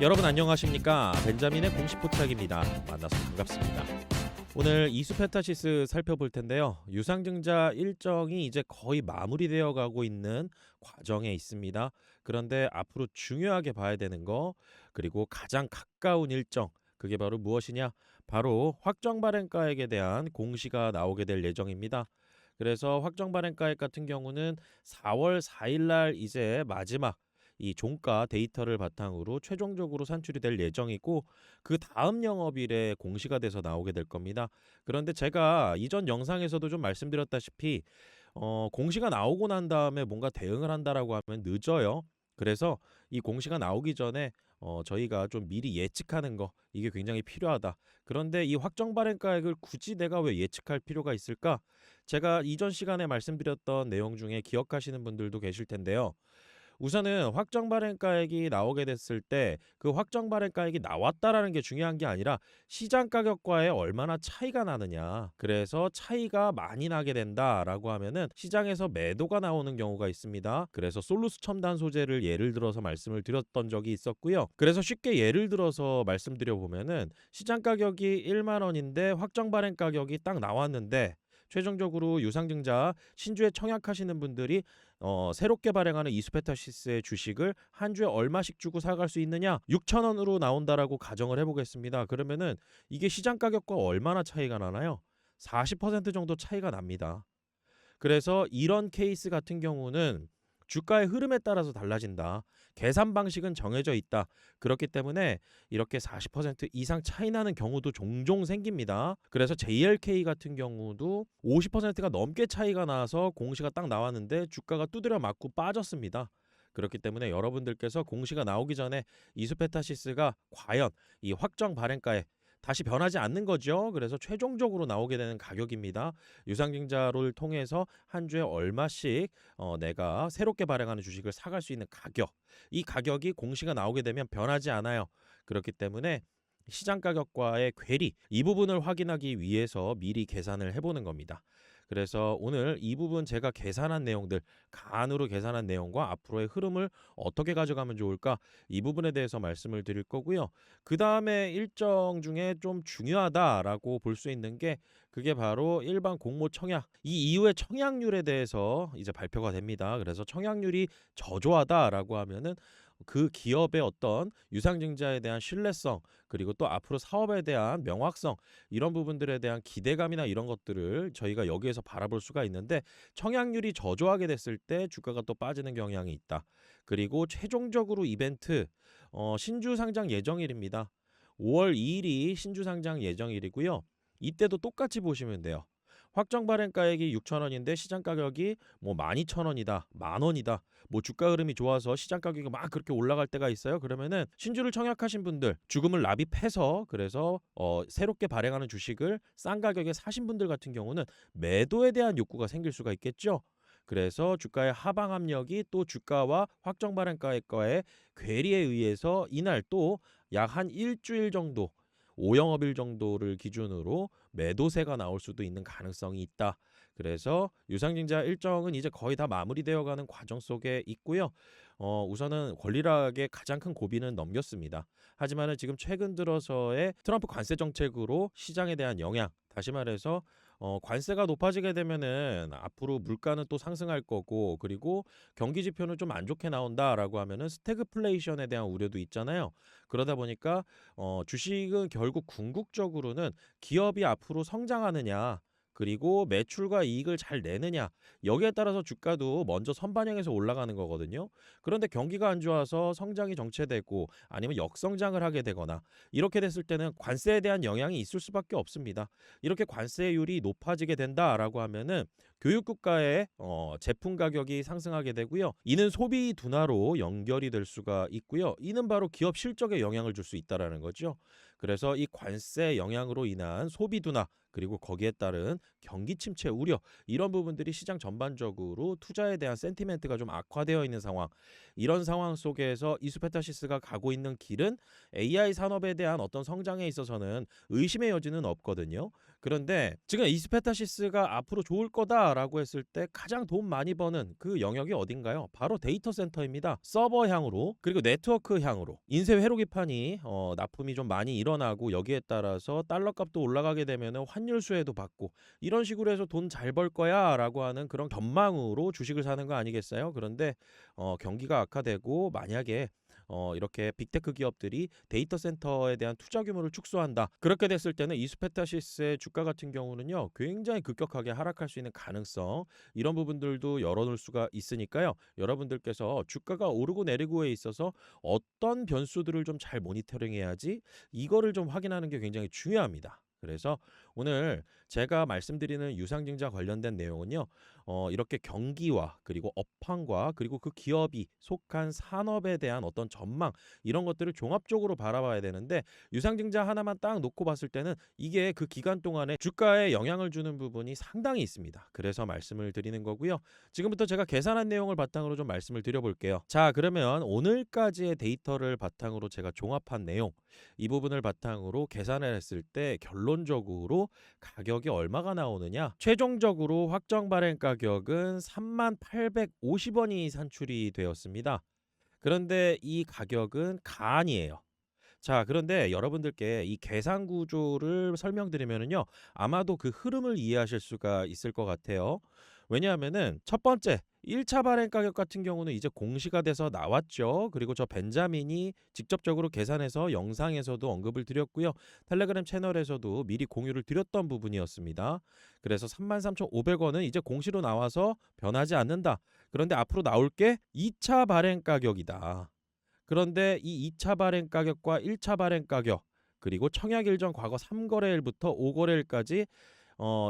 여러분 안녕하십니까? 벤자민의 공식 포착입니다. 만나서 반갑습니다. 오늘 이수페타시스 살펴볼 텐데요. 유상증자 일정이 이제 거의 마무리되어 가고 있는 과정에 있습니다. 그런데 앞으로 중요하게 봐야 되는 거, 그리고 가장 가까운 일정, 그게 바로 무엇이냐? 바로 확정 발행가액에 대한 공시가 나오게 될 예정입니다. 그래서 확정 발행가액 같은 경우는 4월 4일 날 이제 마지막 이 종가 데이터를 바탕으로 최종적으로 산출이 될 예정이고, 그 다음 영업일에 공시가 돼서 나오게 될 겁니다. 그런데 제가 이전 영상에서도 좀 말씀드렸다시피 공시가 나오고 난 다음에 뭔가 대응을 한다라고 하면 늦어요. 그래서 이 공시가 나오기 전에 저희가 좀 미리 예측하는 거, 이게 굉장히 필요하다. 그런데 이 확정 발행가액을 굳이 내가 왜 예측할 필요가 있을까? 제가 이전 시간에 말씀드렸던 내용 중에 기억하시는 분들도 계실 텐데요. 우선은 확정 발행가액이 나오게 됐을 때 그 확정 발행가액이 나왔다라는 게 중요한 게 아니라 시장 가격과의 얼마나 차이가 나느냐. 그래서 차이가 많이 나게 된다라고 하면은 시장에서 매도가 나오는 경우가 있습니다. 그래서 솔루스 첨단 소재를 예를 들어서 말씀을 드렸던 적이 있었고요. 그래서 쉽게 예를 들어서 말씀드려 보면은 시장 가격이 1만 원인데 확정 발행 가격이 딱 나왔는데, 최종적으로 유상증자 신주에 청약하시는 분들이 새롭게 발행하는 이수페타시스의 주식을 한 주에 얼마씩 주고 사갈 수 있느냐? 6천 원으로 나온다라고 가정을 해보겠습니다. 그러면은 이게 시장 가격과 얼마나 차이가 나나요? 40% 정도 차이가 납니다. 그래서 이런 케이스 같은 경우는 주가의 흐름에 따라서 달라진다. 계산 방식은 정해져 있다. 그렇기 때문에 이렇게 40% 이상 차이 나는 경우도 종종 생깁니다. 그래서 JLK 같은 경우도 50%가 넘게 차이가 나서 공시가 딱 나왔는데 주가가 두드려 맞고 빠졌습니다. 그렇기 때문에 여러분들께서 공시가 나오기 전에 이수페타시스가 과연 이 확정 발행가에 다시 변하지 않는 거죠. 그래서 최종적으로 나오게 되는 가격입니다. 유상증자를 통해서 한 주에 얼마씩 내가 새롭게 발행하는 주식을 사갈 수 있는 가격, 이 가격이 공시가 나오게 되면 변하지 않아요. 그렇기 때문에 시장 가격과의 괴리, 이 부분을 확인하기 위해서 미리 계산을 해보는 겁니다. 그래서 오늘 이 부분 제가 계산한 내용들, 간으로 계산한 내용과 앞으로의 흐름을 어떻게 가져가면 좋을까, 이 부분에 대해서 말씀을 드릴 거고요. 그 다음에 일정 중에 좀 중요하다라고 볼 수 있는 게, 그게 바로 일반 공모 청약, 이 이후에 청약률에 대해서 이제 발표가 됩니다. 그래서 청약률이 저조하다라고 하면은 그 기업의 어떤 유상증자에 대한 신뢰성, 그리고 또 앞으로 사업에 대한 명확성, 이런 부분들에 대한 기대감이나 이런 것들을 저희가 여기에서 바라볼 수가 있는데, 청약률이 저조하게 됐을 때 주가가 또 빠지는 경향이 있다. 그리고 최종적으로 이벤트, 신주 상장 예정일입니다. 5월 2일이 신주 상장 예정일이고요. 이때도 똑같이 보시면 돼요. 확정 발행가액이 6천 원인데 시장 가격이 뭐 12,000원이다, 만 원이다. 뭐 주가 흐름이 좋아서 시장 가격이 막 그렇게 올라갈 때가 있어요. 그러면은 신주를 청약하신 분들, 죽음을 납입해서 그래서 새롭게 발행하는 주식을 싼 가격에 사신 분들 같은 경우는 매도에 대한 욕구가 생길 수가 있겠죠. 그래서 주가의 하방 압력이 또 주가와 확정 발행가액과의 괴리에 의해서 이날 또 약 한 일주일 정도, 5영업일 정도를 기준으로 매도세가 나올 수도 있는 가능성이 있다. 그래서 유상증자 일정은 이제 거의 다 마무리되어 가는 과정 속에 있고요. 우선은 권리락의 가장 큰 고비는 넘겼습니다. 하지만은 지금 최근 들어서의 트럼프 관세 정책으로 시장에 대한 영향, 다시 말해서 관세가 높아지게 되면은 앞으로 물가는 또 상승할 거고, 그리고 경기 지표는 좀 안 좋게 나온다라고 하면은 스태그플레이션에 대한 우려도 있잖아요. 그러다 보니까 주식은 결국 궁극적으로는 기업이 앞으로 성장하느냐, 그리고 매출과 이익을 잘 내느냐, 여기에 따라서 주가도 먼저 선반영해서 올라가는 거거든요. 그런데 경기가 안 좋아서 성장이 정체되고 아니면 역성장을 하게 되거나 이렇게 됐을 때는 관세에 대한 영향이 있을 수밖에 없습니다. 이렇게 관세율이 높아지게 된다라고 하면은 교육국가의 제품 가격이 상승하게 되고요. 이는 소비 둔화로 연결이 될 수가 있고요. 이는 바로 기업 실적에 영향을 줄 수 있다라는 거죠. 그래서 이 관세 영향으로 인한 소비 둔화, 그리고 거기에 따른 경기 침체 우려, 이런 부분들이 시장 전반적으로 투자에 대한 센티멘트가 좀 악화되어 있는 상황, 이런 상황 속에서 이수페타시스가 가고 있는 길은 AI 산업에 대한 어떤 성장에 있어서는 의심의 여지는 없거든요. 그런데 지금 이스페타시스가 앞으로 좋을 거다라고 했을 때 가장 돈 많이 버는 그 영역이 어딘가요? 바로 데이터 센터입니다. 서버 향으로 그리고 네트워크 향으로 인쇄 회로기판이 납품이 좀 많이 일어나고 여기에 따라서 달러 값도 올라가게 되면 환율 수혜도 받고 이런 식으로 해서 돈 잘 벌 거야라고 하는 그런 전망으로 주식을 사는 거 아니겠어요? 그런데 경기가 악화되고 만약에 이렇게 빅테크 기업들이 데이터 센터에 대한 투자 규모를 축소한다. 그렇게 됐을 때는 이스페타시스의 주가 같은 경우는요. 굉장히 급격하게 하락할 수 있는 가능성 이런 부분들도 열어놓을 수가 있으니까요. 여러분들께서 주가가 오르고 내리고에 있어서 어떤 변수들을 좀 잘 모니터링해야지 이거를 좀 확인하는 게 굉장히 중요합니다. 그래서 오늘 제가 말씀드리는 유상증자 관련된 내용은요. 이렇게 경기와 그리고 업황과 그리고 그 기업이 속한 산업에 대한 어떤 전망 이런 것들을 종합적으로 바라봐야 되는데 유상증자 하나만 딱 놓고 봤을 때는 이게 그 기간 동안에 주가에 영향을 주는 부분이 상당히 있습니다. 그래서 말씀을 드리는 거고요. 지금부터 제가 계산한 내용을 바탕으로 좀 말씀을 드려볼게요. 자, 그러면 오늘까지의 데이터를 바탕으로 제가 종합한 내용 이 부분을 바탕으로 계산을 했을 때 결론적으로 가격이 얼마가 나오느냐? 최종적으로 확정 발행 가격은 3850원이 산출이 되었습니다. 그런데 이 가격은 가안이에요. 자, 그런데 여러분들께 이 계산 구조를 설명드리면은요. 아마도 그 흐름을 이해하실 수가 있을 것 같아요. 왜냐하면은 첫 번째 1차 발행 가격 같은 경우는 이제 공시가 돼서 나왔죠. 그리고 저 벤자민이 직접적으로 계산해서 영상에서도 언급을 드렸고요. 텔레그램 채널에서도 미리 공유를 드렸던 부분이었습니다. 그래서 33,500원은 이제 공시로 나와서 변하지 않는다. 그런데 앞으로 나올 게 2차 발행 가격이다. 그런데 이 2차 발행 가격과 1차 발행 가격 그리고 청약일전 과거 3거래일부터 5거래일까지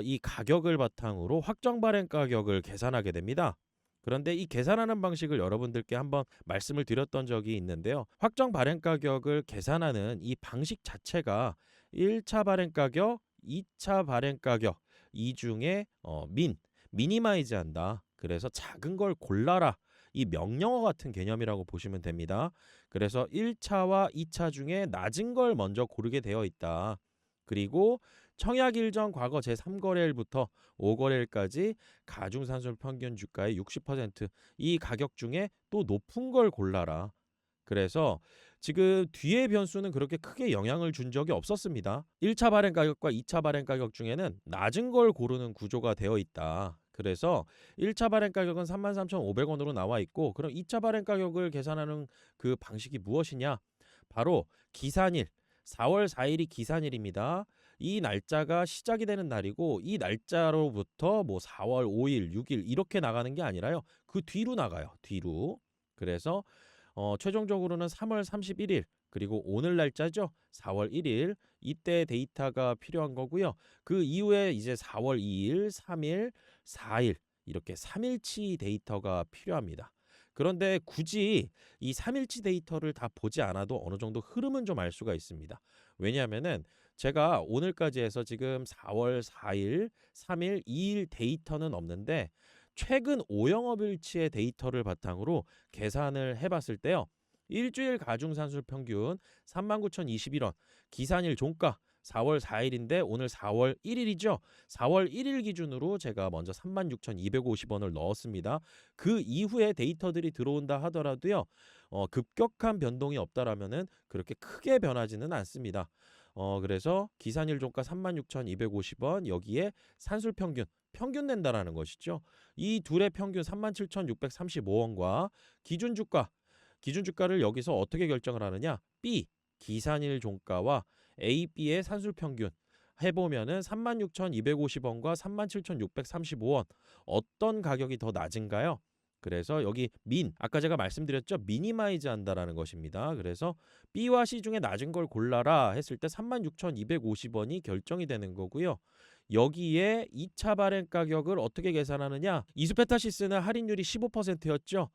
이 가격을 바탕으로 확정 발행 가격을 계산하게 됩니다. 그런데 이 계산하는 방식을 여러분들께 한번 말씀을 드렸던 적이 있는데요. 확정 발행 가격을 계산하는 이 방식 자체가 1차 발행 가격, 2차 발행 가격 이 중에 미니마이즈 한다. 그래서 작은 걸 골라라. 이 명령어 같은 개념이라고 보시면 됩니다. 그래서 1차와 2차 중에 낮은 걸 먼저 고르게 되어 있다. 그리고 청약일전 과거 제3거래일부터 5거래일까지 가중산술 평균 주가의 60%이 가격 중에 또 높은 걸 골라라. 그래서 지금 뒤의 변수는 그렇게 크게 영향을 준 적이 없었습니다. 1차 발행 가격과 2차 발행 가격 중에는 낮은 걸 고르는 구조가 되어 있다. 그래서 1차 발행 가격은 33,500원으로 나와 있고 그럼 2차 발행 가격을 계산하는 그 방식이 무엇이냐? 바로 기산일 4월 4일이 기산일입니다. 이 날짜가 시작이 되는 날이고 이 날짜로부터 뭐 4월 5일, 6일 이렇게 나가는 게 아니라요. 그 뒤로 나가요. 뒤로. 그래서 최종적으로는 3월 31일 그리고 오늘 날짜죠. 4월 1일 이때 데이터가 필요한 거고요. 그 이후에 이제 4월 2일, 3일, 4일 이렇게 3일치 데이터가 필요합니다. 그런데 굳이 이 3일치 데이터를 다 보지 않아도 어느 정도 흐름은 좀 알 수가 있습니다. 왜냐하면은 제가 오늘까지 해서 지금 4월 4일, 3일, 2일 데이터는 없는데 최근 5영업일치의 데이터를 바탕으로 계산을 해봤을 때요. 일주일 가중산술 평균 39,021원, 기산일 종가 4월 4일인데 오늘 4월 1일이죠. 4월 1일 기준으로 제가 먼저 36,250원을 넣었습니다. 그 이후에 데이터들이 들어온다 하더라도요. 급격한 변동이 없다라면은 그렇게 크게 변하지는 않습니다. 그래서 기산일 종가 36,250원 여기에 산술 평균 낸다라는 것이죠. 이 둘의 평균 37,635원과 기준주가를 여기서 어떻게 결정을 하느냐? B 기산일 종가와 A, B의 산술 평균 해보면은 36,250원과 37,635원 어떤 가격이 더 낮은가요? 그래서 여기 아까 제가 말씀드렸죠. 미니마이즈 한다라는 것입니다. 그래서 B와 C 중에 낮은 걸 골라라 했을 때 36,250원이 결정이 되는 거고요. 여기에 2차 발행 가격을 어떻게 계산하느냐? 이수페타시스는 할인율이 15%였죠.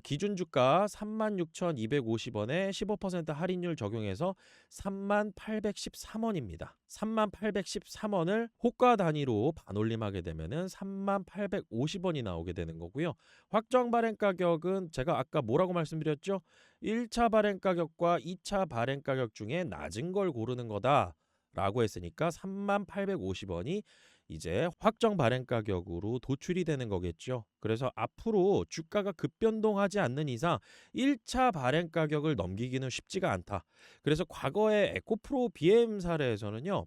기준 주가 36,250원에 15% 할인율 적용해서 3813원입니다. 3813원을 호가 단위로 반올림하게 되면은 3850원이 나오게 되는 거고요. 확정 발행 가격은 제가 아까 뭐라고 말씀드렸죠? 1차 발행 가격과 2차 발행 가격 중에 낮은 걸 고르는 거다. 라고 했으니까 3850원이 이제 확정 발행 가격으로 도출이 되는 거겠죠. 그래서 앞으로 주가가 급변동하지 않는 이상 1차 발행 가격을 넘기기는 쉽지가 않다. 그래서 과거의 에코프로 BM 사례에서는요.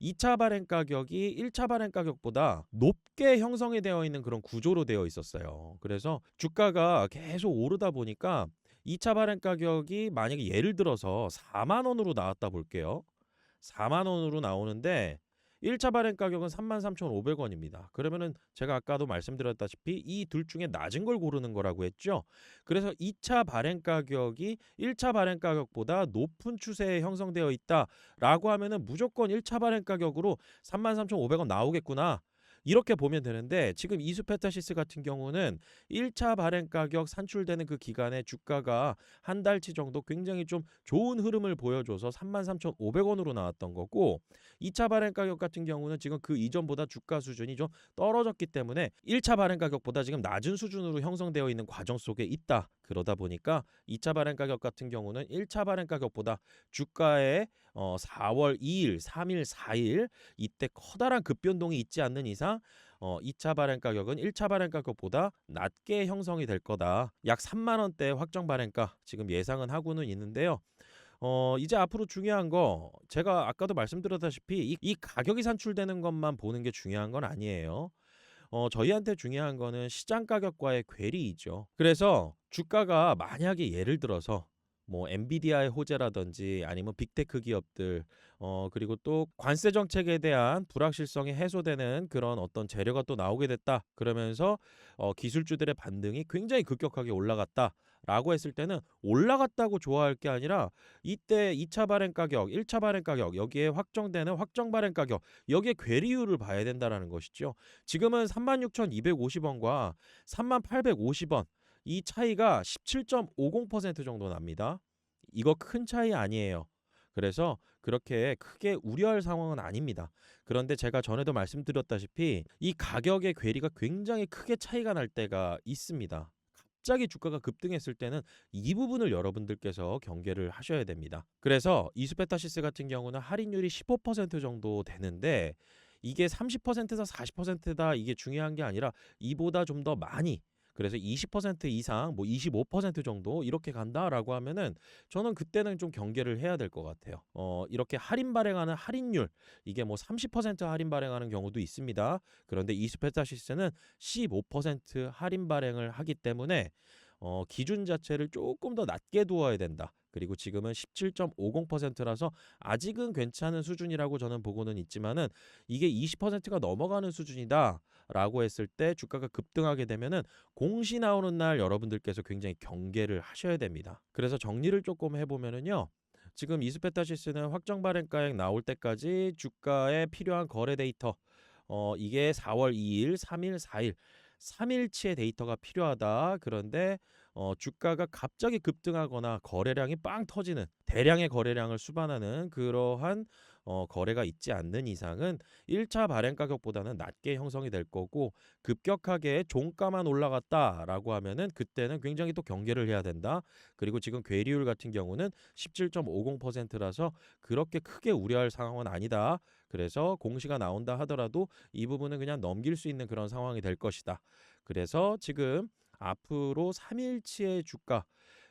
2차 발행 가격이 1차 발행 가격보다 높게 형성이 되어 있는 그런 구조로 되어 있었어요. 그래서 주가가 계속 오르다 보니까 2차 발행 가격이 만약에 예를 들어서 4만 원으로 나왔다 볼게요. 4만 원으로 나오는데 1차 발행 가격은 33,500원입니다. 그러면은 제가 아까도 말씀드렸다시피 이 둘 중에 낮은 걸 고르는 거라고 했죠. 그래서 2차 발행 가격이 1차 발행 가격보다 높은 추세에 형성되어 있다라고 하면은 무조건 1차 발행 가격으로 33,500원 나오겠구나. 이렇게 보면 되는데 지금 이수페타시스 같은 경우는 1차 발행 가격 산출되는 그 기간에 주가가 한 달치 정도 굉장히 좀 좋은 흐름을 보여줘서 33,500원으로 나왔던 거고 2차 발행 가격 같은 경우는 지금 그 이전보다 주가 수준이 좀 떨어졌기 때문에 1차 발행 가격보다 지금 낮은 수준으로 형성되어 있는 과정 속에 있다. 그러다 보니까 2차 발행 가격 같은 경우는 1차 발행 가격보다 주가의 4월 2일, 3일, 4일 이때 커다란 급변동이 있지 않는 이상 2차 발행 가격은 1차 발행 가격보다 낮게 형성이 될 거다. 약 3만 원대 확정 발행가 지금 예상은 하고는 있는데요. 이제 앞으로 중요한 거 제가 아까도 말씀드렸다시피 이 가격이 산출되는 것만 보는 게 중요한 건 아니에요. 저희한테 중요한 거는 시장 가격과의 괴리이죠. 그래서 주가가 만약에 예를 들어서 뭐 엔비디아의 호재라든지 아니면 빅테크 기업들 그리고 또 관세 정책에 대한 불확실성이 해소되는 그런 어떤 재료가 또 나오게 됐다. 그러면서 기술주들의 반등이 굉장히 급격하게 올라갔다라고 했을 때는 올라갔다고 좋아할 게 아니라 이때 2차 발행 가격, 1차 발행 가격 여기에 확정되는 확정 발행 가격 여기에 괴리율을 봐야 된다라는 것이죠. 지금은 36,250원과 3850원 이 차이가 17.50% 정도 납니다. 이거 큰 차이 아니에요. 그래서 그렇게 크게 우려할 상황은 아닙니다. 그런데 제가 전에도 말씀드렸다시피 이 가격의 괴리가 굉장히 크게 차이가 날 때가 있습니다. 갑자기 주가가 급등했을 때는 이 부분을 여러분들께서 경계를 하셔야 됩니다. 그래서 이수페타시스 같은 경우는 할인율이 15% 정도 되는데 이게 30%다 40%다 이게 중요한 게 아니라 이보다 좀 더 많이 그래서 20% 이상 뭐 25% 정도 이렇게 간다라고 하면은 저는 그때는 좀 경계를 해야 될 것 같아요. 이렇게 할인 발행하는 할인율 이게 뭐 30% 할인 발행하는 경우도 있습니다. 그런데 이스페타시스는 15% 할인 발행을 하기 때문에 기준 자체를 조금 더 낮게 두어야 된다. 그리고 지금은 17.50%라서 아직은 괜찮은 수준이라고 저는 보고는 있지만은 이게 20%가 넘어가는 수준이다라고 했을 때 주가가 급등하게 되면은 공시 나오는 날 여러분들께서 굉장히 경계를 하셔야 됩니다. 그래서 정리를 조금 해보면은요. 지금 이스페타시스는 확정 발행가액 나올 때까지 주가에 필요한 거래 데이터 이게 4월 2일, 3일, 4일 3일치의 데이터가 필요하다. 그런데 주가가 갑자기 급등하거나 거래량이 빵 터지는 대량의 거래량을 수반하는 그러한 거래가 있지 않는 이상은 1차 발행 가격보다는 낮게 형성이 될 거고 급격하게 종가만 올라갔다라고 하면은 그때는 굉장히 또 경계를 해야 된다. 그리고 지금 괴리율 같은 경우는 17.50%라서 그렇게 크게 우려할 상황은 아니다. 그래서 공시가 나온다 하더라도 이 부분은 그냥 넘길 수 있는 그런 상황이 될 것이다. 그래서 지금 앞으로 3일치의 주가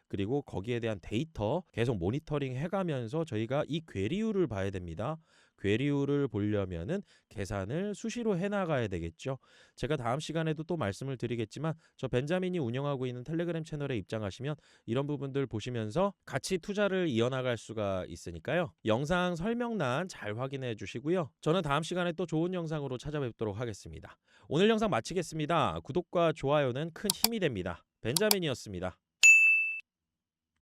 그리고 거기에 대한 데이터 계속 모니터링 해가면서 저희가 이 괴리율을 봐야 됩니다. 괴리율을 보려면은 계산을 수시로 해나가야 되겠죠. 제가 다음 시간에도 또 말씀을 드리겠지만 저 벤자민이 운영하고 있는 텔레그램 채널에 입장하시면 이런 부분들 보시면서 같이 투자를 이어나갈 수가 있으니까요. 영상 설명란 잘 확인해 주시고요. 저는 다음 시간에 또 좋은 영상으로 찾아뵙도록 하겠습니다. 오늘 영상 마치겠습니다. 구독과 좋아요는 큰 힘이 됩니다. 벤자민이었습니다.